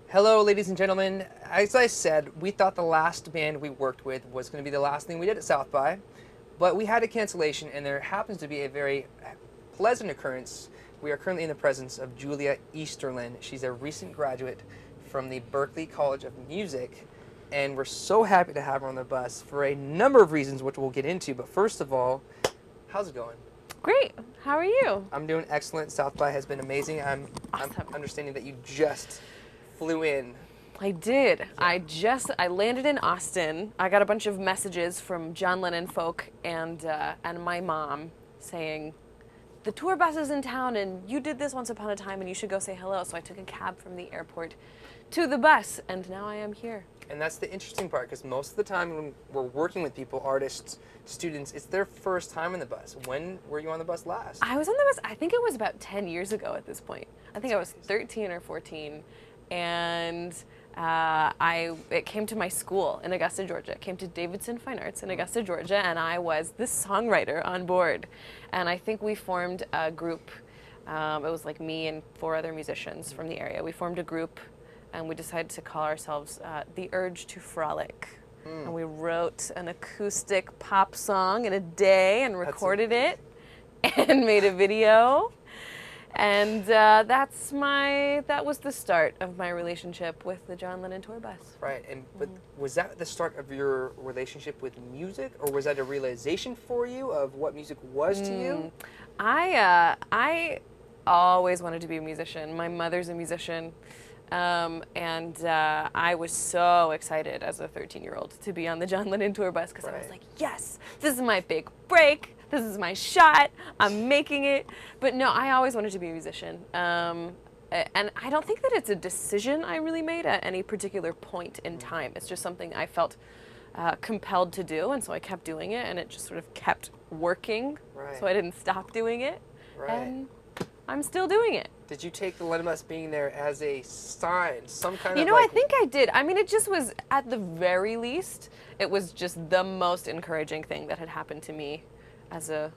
Hello, ladies and gentlemen. As I said, we thought the last band we worked with was going to be the last thing we did at South by, but we had a cancellation, and there happens to be a very pleasant occurrence. We are currently in the presence of Julia Easterlin. She's a recent graduate from the Berklee College of Music, and we're so happy to have her on the bus for a number of reasons, which we'll get into. But first of all, how's it going? Great. How are you? I'm doing excellent. South by has been amazing. I'm understanding that you just flew in. I did. I landed in Austin. I got a bunch of messages from John Lennon folk and my mom saying, the tour bus is in town and you did this once upon a time and you should go say hello. So I took a cab from the airport to the bus and now I am here. And that's the interesting part, because most of the time when we're working with people, artists, students, it's their first time on the bus. When were you on the bus last? I was on the bus, I think it was about 10 years ago at this point. I think I was 13 or 14. And it came to my school in Augusta, Georgia. It came to Davidson Fine Arts in Augusta, Georgia, and I was the songwriter on board. And I think we formed a group. It was like me and 4 other musicians from the area. We formed a group, and we decided to call ourselves The Urge to Frolic. And we wrote an acoustic pop song in a day and recorded it and made a video. And that was the start of my relationship with the John Lennon tour bus. Right, but was that the start of your relationship with music, or was that a realization for you of what music was to you? I always wanted to be a musician. My mother's a musician, and I was so excited as a 13-year-old to be on the John Lennon tour bus because I was like, yes, this is my big break. This is my shot. I'm making it. But no, I always wanted to be a musician. And I don't think that it's a decision I really made at any particular point in time. It's just something I felt compelled to do, and so I kept doing it, and it just sort of kept working. So I didn't stop doing it, and I'm still doing it. Did you take the Lennonbus being there as a sign, some kind of? You know, I think I did. I mean, it just was, at the very least, it was just the most encouraging thing that had happened to me as a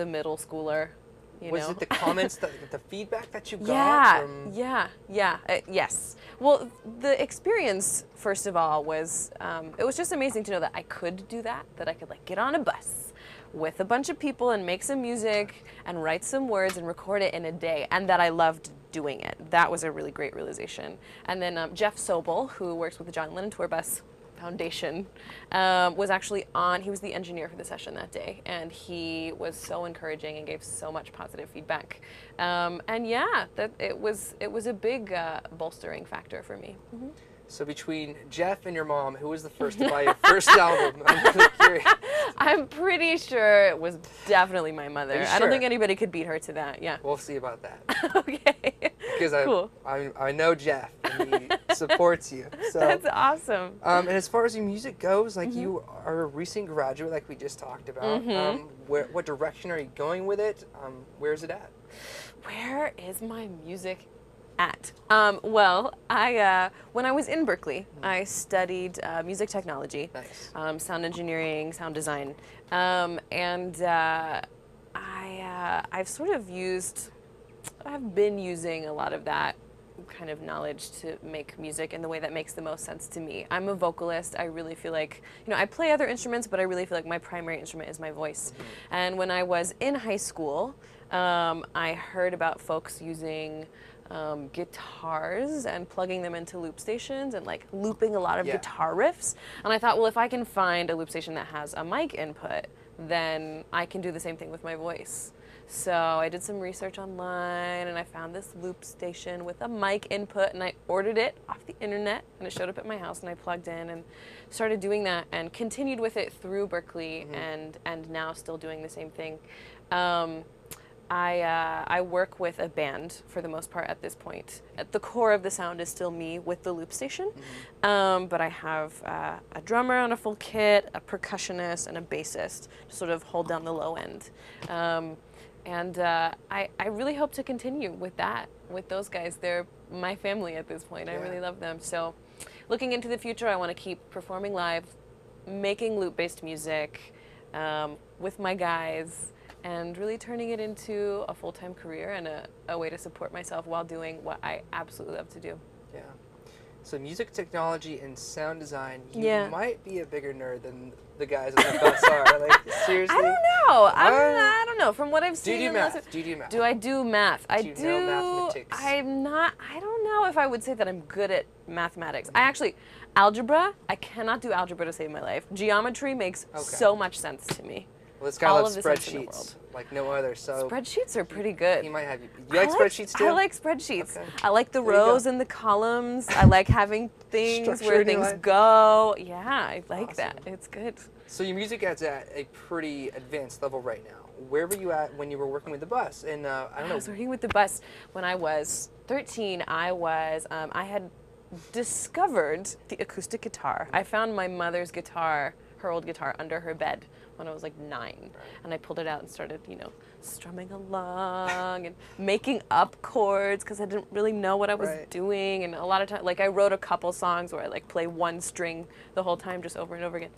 middle schooler. Was it the comments, the feedback that you got? Yes. Well, the experience, first of all, was, it was just amazing to know that I could do that I could like get on a bus with a bunch of people and make some music and write some words and record it in a day, and that I loved doing it. That was a really great realization. And then Jeff Sobel, who works with the John Lennon Tour Bus Foundation, was actually on. He was the engineer for the session that day, and he was so encouraging and gave so much positive feedback. And yeah, it was a big bolstering factor for me. So between Jeff and your mom, who was the first to buy your first album? I'm really curious. I'm pretty sure it was definitely my mother. Are you I don't sure? think anybody could beat her to that. Yeah. We'll see about that. Okay. Because cool. I know Jeff, and he supports you. So, that's awesome. And as far as your music goes, like you are a recent graduate, like we just talked about. What direction are you going with it? Where is it at? Where is my music at? Well, when I was in Berklee, I studied music technology, sound engineering, sound design, and I've been using a lot of that kind of knowledge to make music in the way that makes the most sense to me. I'm a vocalist. I really feel like, I play other instruments, but I really feel like my primary instrument is my voice. And when I was in high school, I heard about folks using guitars and plugging them into loop stations and like looping a lot of guitar riffs. And I thought, well, if I can find a loop station that has a mic input, then I can do the same thing with my voice. So I did some research online and I found this loop station with a mic input, and I ordered it off the internet, and it showed up at my house, and I plugged in and started doing that and continued with it through Berklee, and now still doing the same thing. I work with a band for the most part at this point. At the core of the sound is still me with the loop station, but I have a drummer on a full kit, a percussionist, and a bassist to sort of hold down the low end. And I really hope to continue with that, with those guys. They're my family at this point. I really love them. So looking into the future, I want to keep performing live, making loop-based music with my guys, and really turning it into a full-time career and a way to support myself while doing what I absolutely love to do. Yeah. So music technology and sound design, you Yeah. might be a bigger nerd than the guys on the bus are. Like, seriously? I don't know. I don't know. From what I've Do seen, you do in lots math? Do you do math? do I do math? I Do you know mathematics? I'm not. I don't know if I would say that I'm good at mathematics. I actually, algebra. I cannot do algebra to save my life. Geometry makes so much sense to me. Well, this guy all loves of the sense in the spreadsheets world. like no other. So Spreadsheets are pretty good. he might have you. You like spreadsheets too? I like spreadsheets. Okay. I like the There you go. rows and the columns. I like having things Structure where in your things life. go. Yeah, I like that. Awesome. It's good. So your music is at a pretty advanced level right now. Where were you at when you were working with the bus? And I don't I know. was working with the bus when I was 13. I had discovered the acoustic guitar. I found my mother's guitar, her old guitar, under her bed when I was like 9. And I pulled it out and started, strumming along and making up chords because I didn't really know what I was doing. And a lot of times, like I wrote a couple songs where I like play one string the whole time just over and over again.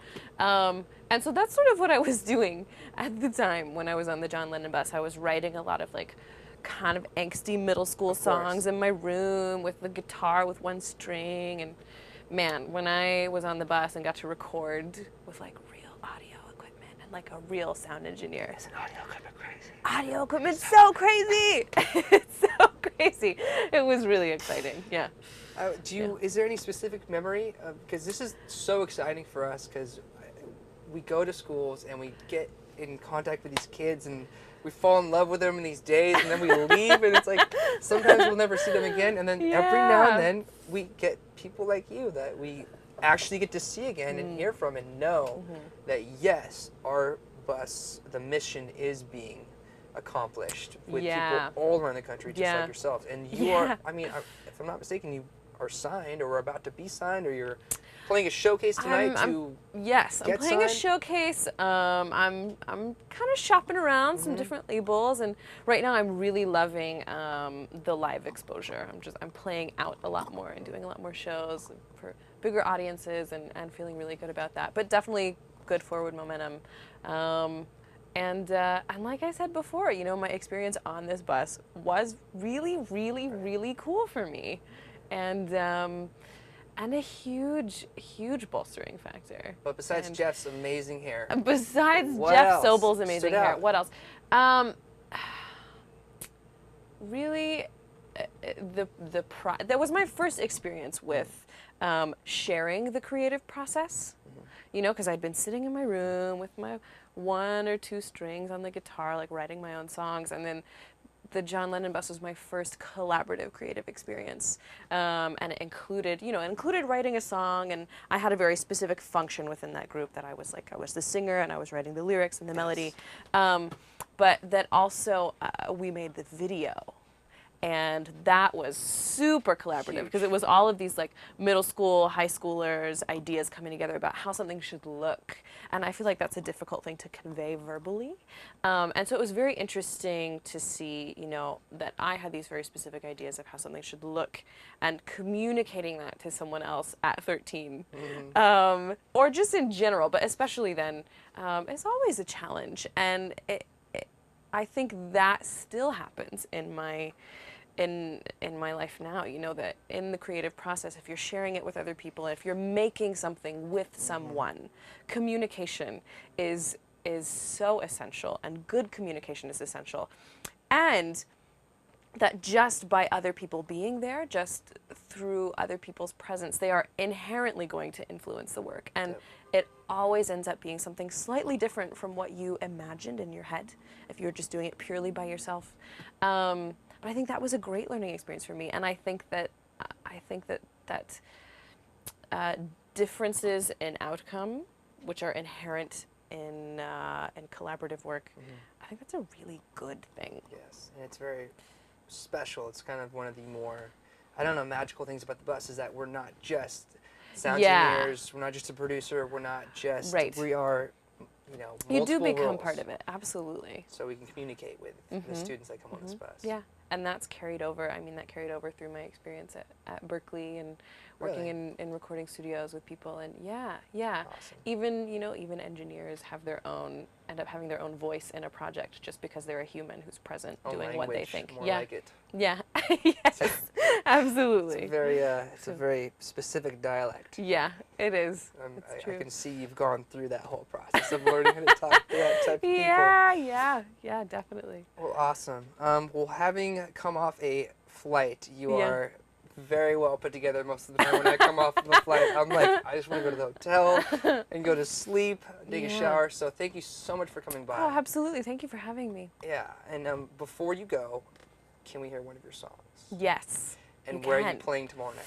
And so that's sort of what I was doing at the time when I was on the John Lennon bus. I was writing a lot of like kind of angsty middle school songs in my room with the guitar with one string. And man, when I was on the bus and got to record with like real audio equipment and like a real sound engineer. Isn't audio equipment crazy? Audio equipment's so crazy. It's so crazy. It was really exciting. Yeah. Is there any specific memory? Because this is so exciting for us because we go to schools and we get in contact with these kids and we fall in love with them in these days and then we leave and it's like sometimes we'll never see them again and then every now and then we get people like you that we actually get to see again and hear from and know that yes, our bus, the mission is being accomplished with people all around the country just like yourselves. And you are, I mean, if I'm not mistaken, you are signed or are about to be signed or you're playing a showcase tonight Yes, I'm playing a showcase. I'm kind of shopping around some different labels, and right now I'm really loving the live exposure. I'm playing out a lot more and doing a lot more shows for bigger audiences, and feeling really good about that. But definitely good forward momentum. And like I said before, my experience on this bus was really, really, really cool for me, and a huge, huge bolstering factor. But besides Jeff's amazing hair. Besides what Jeff else Sobel's amazing stood out? hair, what else? Really, that was my first experience with sharing the creative process. Because I'd been sitting in my room with my 1 or 2 strings on the guitar, like writing my own songs, and then the John Lennon bus was my first collaborative creative experience, and it included writing a song, and I had a very specific function within that group that I was the singer and I was writing the lyrics and the melody, but that also we made the video. And that was super collaborative because it was all of these like middle school, high schoolers ideas coming together about how something should look. And I feel like that's a difficult thing to convey verbally. And so it was very interesting to see, that I had these very specific ideas of how something should look and communicating that to someone else at 13 or just in general, but especially then, it's always a challenge. And I think that still happens in my life now, that in the creative process, if you're sharing it with other people, if you're making something with someone, communication is so essential, and good communication is essential. And that just by other people being there, just through other people's presence, they are inherently going to influence the work. And it always ends up being something slightly different from what you imagined in your head if you're just doing it purely by yourself. But I think that was a great learning experience for me. And I think that differences in outcome, which are inherent in collaborative work, I think that's a really good thing. Yes, and it's very special. It's kind of one of the more, magical things about the bus is that we're not just sound engineers, we're not just a producer, we're not just, we are, you do become roles. part of it, absolutely. So we can communicate with the students that come on this bus. Yeah, and that's carried over. That carried over through my experience at Berkeley and working Really? in recording studios with people, and yeah. Awesome. Even, you know, even engineers have their own, end up having their own voice in a project just because they're a human who's present Own doing what they language, think. more Yeah. like it. Yeah. Yes. Absolutely. It's a very specific dialect. Yeah, it is. It's I true. can see you've gone through that whole process of learning how to talk to that type of people. Yeah, definitely. Well, awesome. Well, having come off a flight, you Yeah. are very well put together most of the time. When I come off of a flight, I'm like, I just want to go to the hotel and go to sleep, take a Yeah. shower. So thank you so much for coming by. Oh, absolutely. Thank you for having me. Yeah, and before you go, can we hear one of your songs? Yes. And you where are you can. playing tomorrow night?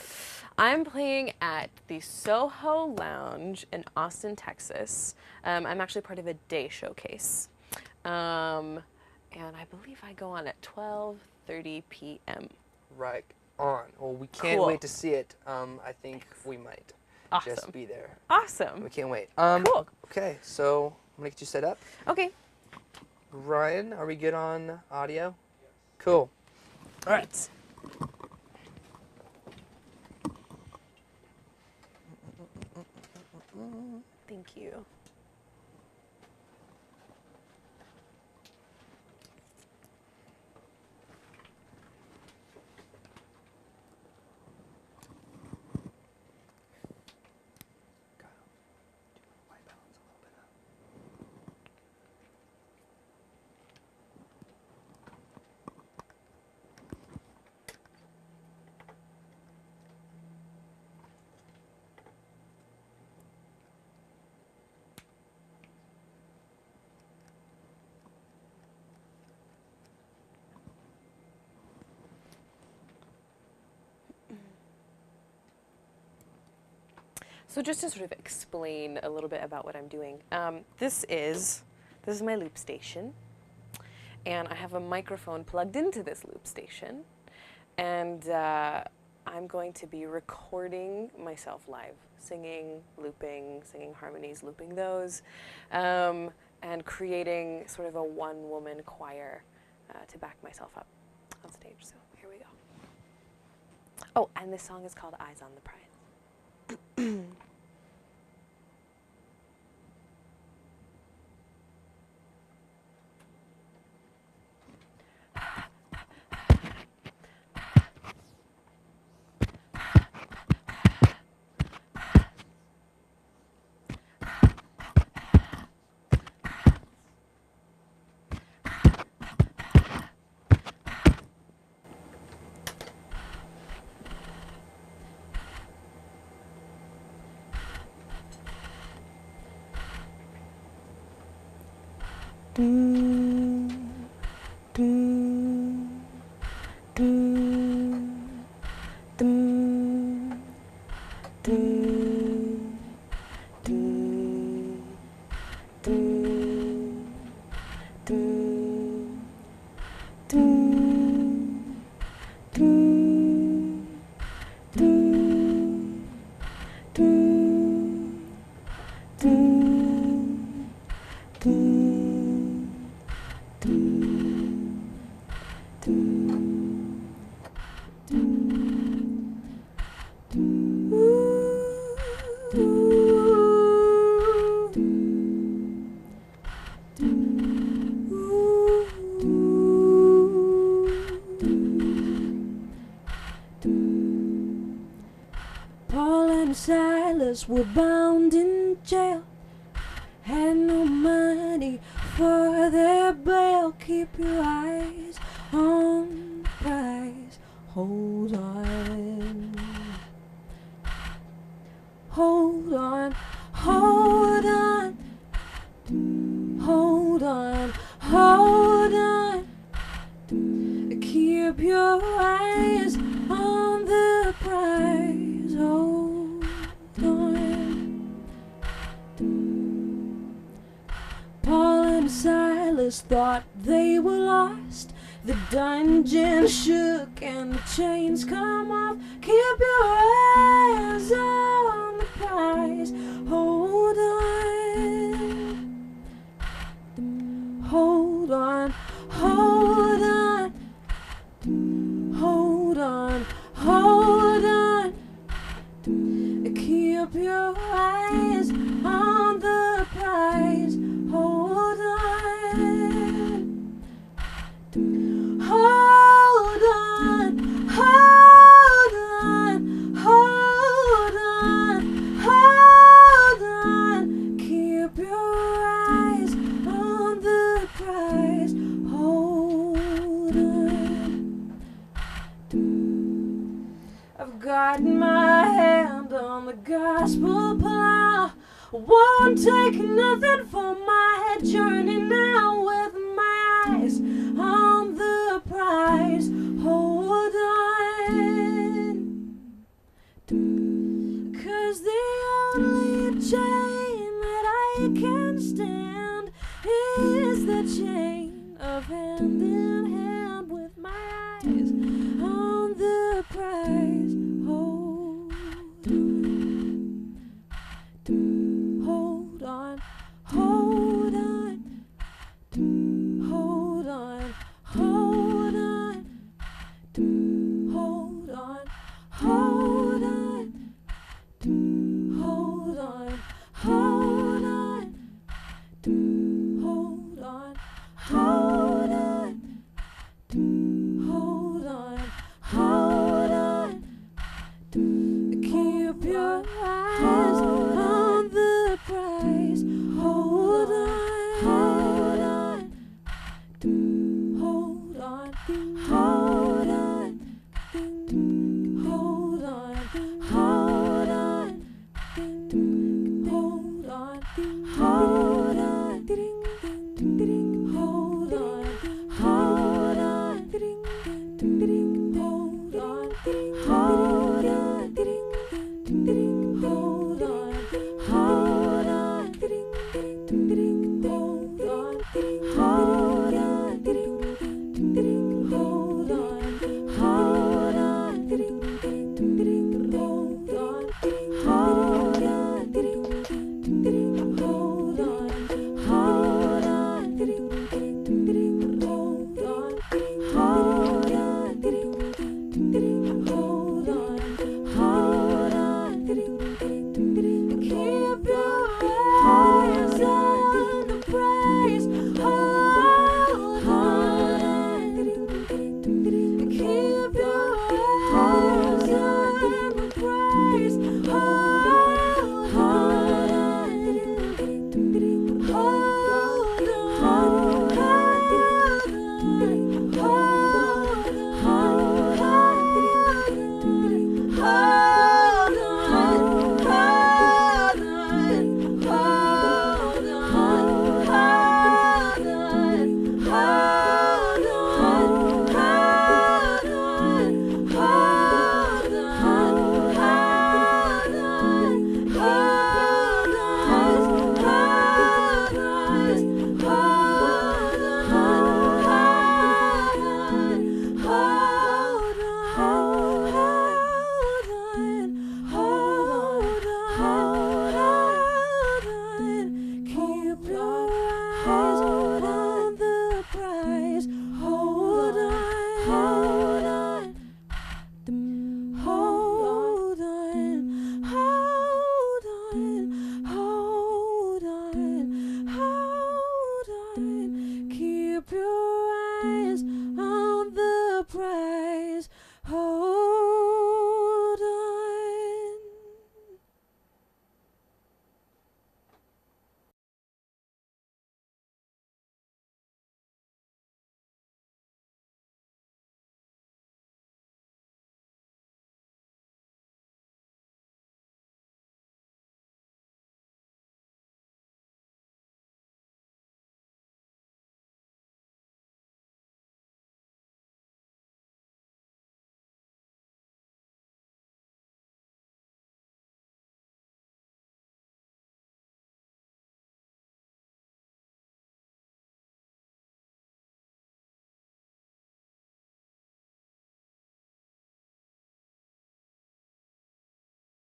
I'm playing at the Soho Lounge in Austin, Texas. I'm actually part of a day showcase. And I believe I go on at 12:30 p.m. Right on. Well, we can't Cool. wait to see it. I think we might just Awesome. be there. Awesome. We can't wait. Cool. Okay, so I'm gonna get you set up. Okay. Ryan, are we good on audio? Cool. All right. Thank you. So just to sort of explain a little bit about what I'm doing, this is my loop station, and I have a microphone plugged into this loop station, and I'm going to be recording myself live, singing harmonies, looping those, and creating sort of a one-woman choir to back myself up on stage. So here we go. Oh, and this song is called Eyes on the Prize. Paul and Silas were bound in jail, had no money for their bail. Keep your eyes on the prize. Hold on. Hold on. Hold on. Hold on. Hold on. Keep your eyes on the prize. Hold on. Paul and Silas thought they were lost. The dungeon shook and the chains come off. Keep your eyes on the prize. Hold on. Hold on. Hold on. Hold on. Hold on. got my hand on the gospel plow. Won't take nothing for my journey now. With my eyes on the prize, hold on, 'cause the only chain that I can stand is the chain of hand in hand with my eyes